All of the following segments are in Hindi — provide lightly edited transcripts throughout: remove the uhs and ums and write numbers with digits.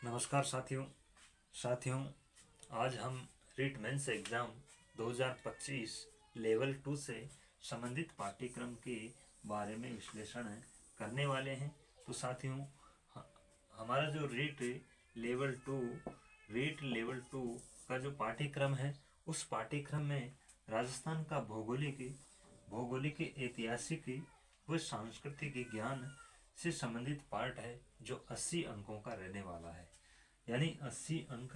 नमस्कार साथियों, आज हम रीट मेंस एग्ज़ाम 2025 लेवल 2 से संबंधित पाठ्यक्रम के बारे में विश्लेषण करने वाले हैं। तो साथियों, ह- हमारा जो रीट लेवल 2 का जो पाठ्यक्रम है, उस पाठ्यक्रम में राजस्थान का भौगोलिक, ऐतिहासिक व सांस्कृतिक ज्ञान से संबंधित पार्ट है, जो 80 अंकों का रहने वाला है। यानी 80 अंक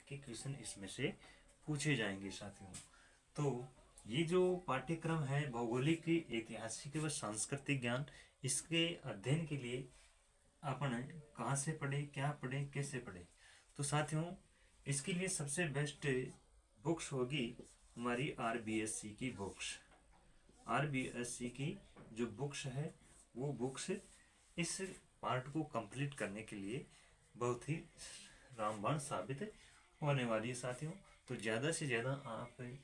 के क्वेश्चन इसमें से पूछे जाएंगे साथियों। तो ये जो पाठ्यक्रम है भौगोलिक, ऐतिहासिक व सांस्कृतिक ज्ञान, इसके अध्ययन के लिए अपन कहाँ से पढ़े, क्या पढ़े, कैसे पढ़े। तो साथियों, इसके लिए सबसे बेस्ट बुक्स होगी हमारी आरबीएससी की बुक्स। आरबीएससी की जो बुक्स है, वो बुक्स इस पार्ट को कंप्लीट करने के लिए बहुत ही रामबाण साबित होने वाली है साथियों। तो ज़्यादा से ज़्यादा आप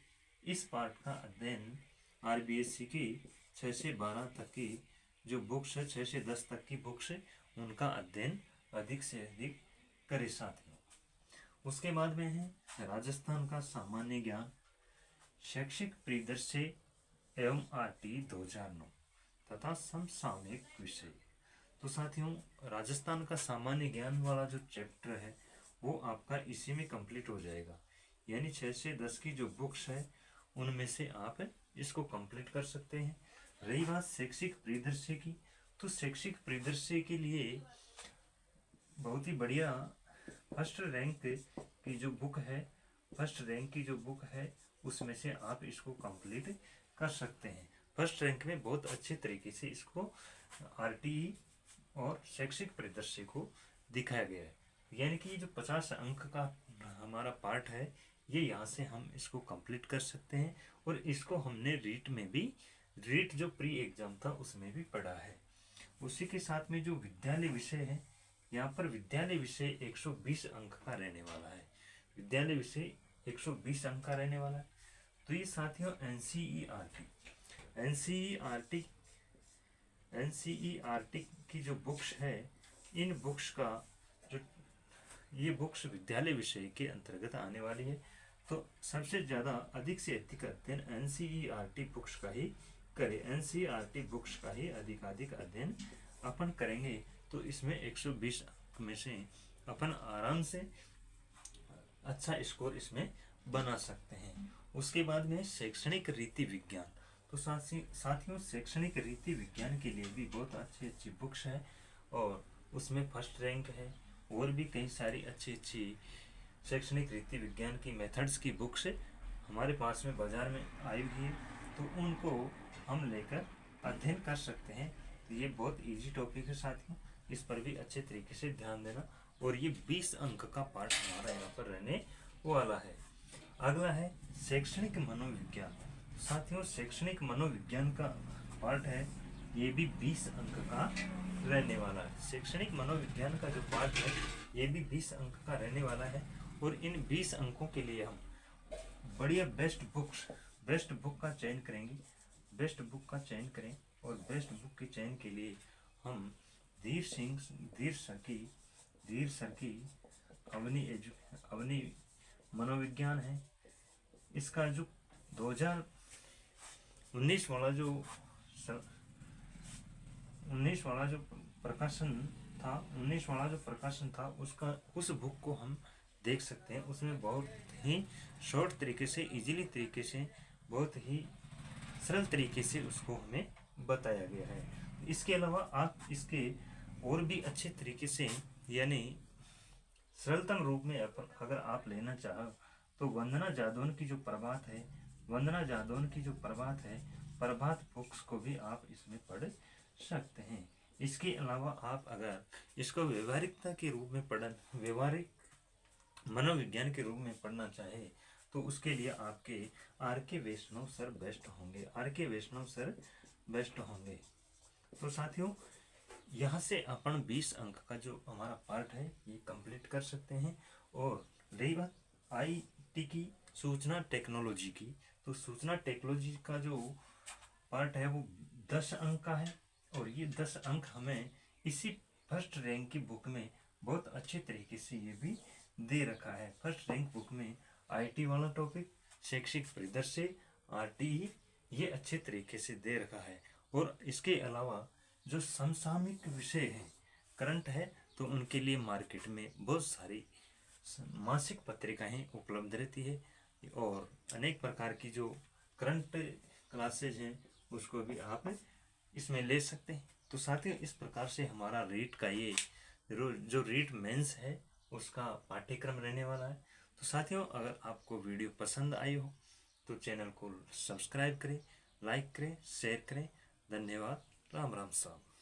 इस पार्ट का अध्ययन आरबीएससी की 6 से 12 तक की जो बुक्स है, 6 से 10 तक की बुक्स है, उनका अध्ययन अधिक से अधिक करें साथियों। उसके बाद में है राजस्थान का सामान्य ज्ञान, शैक्षिक परिदृश्य एवं आरटी 2009 तथा समसामयिक विषय। तो साथियों, राजस्थान का सामान्य ज्ञान वाला जो चैप्टर है, वो आपका इसी में कंप्लीट हो जाएगा। यानी 6 से 10 की जो बुक्स है, उनमें से आप इसको कंप्लीट कर सकते हैं। रही बात शैक्षिक परिदृश्य की, तो शैक्षिक परिदृश्य के लिए बहुत ही बढ़िया फर्स्ट रैंक की जो बुक है, उसमें से आप इसको कंप्लीट कर सकते हैं। फर्स्ट रैंक में बहुत अच्छे तरीके से इसको आरटीई और शैक्षिक परिदृश्य को दिखाया गया है। यानी कि जो 50 अंक का हमारा पार्ट है, ये यहाँ से हम इसको कंप्लीट कर सकते हैं। और इसको हमने रीट जो प्री एग्जाम था उसमें भी पढ़ा है। उसी के साथ में जो विद्यालय विषय है, यहाँ पर विद्यालय विषय 120 अंक का रहने वाला है। विद्यालय विषय 120 अंक का रहने वाला है। तो ये साथियों एनसीईआरटी की जो बुक्स है, इन बुक्स का जो ये बुक्स विद्यालय विषय के अंतर्गत आने वाली है। तो सबसे ज़्यादा अधिक से अधिक अध्ययन एनसीईआरटी बुक्स का ही करें। एनसीईआरटी बुक्स का ही अधिकाधिक अध्ययन अपन करेंगे, तो इसमें 120 अंक में से अपन आराम से अच्छा स्कोर इसमें बना सकते हैं। उसके बाद में शैक्षणिक रीति विज्ञान। तो साथियों, शैक्षणिक रीति विज्ञान के लिए भी बहुत अच्छी अच्छी बुक्स है, और उसमें फर्स्ट रैंक है। और भी कई सारी अच्छी अच्छी शैक्षणिक रीति विज्ञान की मेथड्स की बुक्स हमारे पास में बाजार में आई हुई है, तो उनको हम लेकर अध्ययन कर सकते हैं। तो ये बहुत इजी टॉपिक है साथियों, इस पर भी अच्छे तरीके से ध्यान देना। और ये 20 अंक का पार्ट हमारा यहाँ पर रहने वाला है। अगला है शैक्षणिक मनोविज्ञान। साथियों, शैक्षणिक मनोविज्ञान का पार्ट है, ये भी 20 अंक का रहने वाला है। शैक्षणिक मनोविज्ञान का जो पार्ट है, ये भी 20 अंक का रहने वाला है। और इन 20 अंकों के लिए हम बढ़िया बेस्ट बुक का चयन करेंगे। बेस्ट बुक का चयन करें, और बेस्ट बुक के चयन के लिए हम धीर सर की अवनी मनोविज्ञान है। इसका जो 2019 वाला जो 19 वाला जो प्रकाशन था उसका, उस बुक को हम देख सकते हैं। उसमें बहुत ही शॉर्ट तरीके से, इजीली तरीके से, बहुत ही सरल तरीके से उसको हमें बताया गया है। इसके अलावा आप इसके और भी अच्छे तरीके से, यानी सरलतम रूप में अगर आप लेना चाहो, तो वंदना जादौन की जो प्रभात है, प्रभात बुक्स को भी आप इसमें पढ़ सकते हैं। इसके अलावा आप अगर इसको व्यवहारिक मनोविज्ञान के रूप में पढ़ना चाहे, तो उसके लिए आपके आर के वैष्णव सर बेस्ट होंगे। तो साथियों, यहाँ से अपन 20 अंक का जो हमारा पार्ट है, ये कंप्लीट कर सकते हैं। और रही बात आईटी की, सूचना टेक्नोलॉजी की, तो सूचना टेक्नोलॉजी का जो पार्ट है वो 10 अंक का है। और ये 10 अंक हमें इसी फर्स्ट रैंक की बुक में बहुत अच्छे तरीके से ये भी दे रखा है। फर्स्ट रैंक बुक में आईटी वाला टॉपिक, शैक्षिक परिदृश्य, आरटीई, ये अच्छे तरीके से दे रखा है। और इसके अलावा जो समसामयिक विषय हैं, करंट है, तो उनके लिए मार्केट में बहुत सारी मासिक पत्रिकाएं उपलब्ध रहती है और अनेक प्रकार की जो करंट क्लासेज हैं उसको भी आप इसमें ले सकते हैं। तो साथियों, इस प्रकार से हमारा रीट का ये जो रीट मेंस है उसका पाठ्यक्रम रहने वाला है। तो साथियों, अगर आपको वीडियो पसंद आई हो तो चैनल को सब्सक्राइब करें, लाइक करें, शेयर करें। धन्यवाद। राम राम साहब।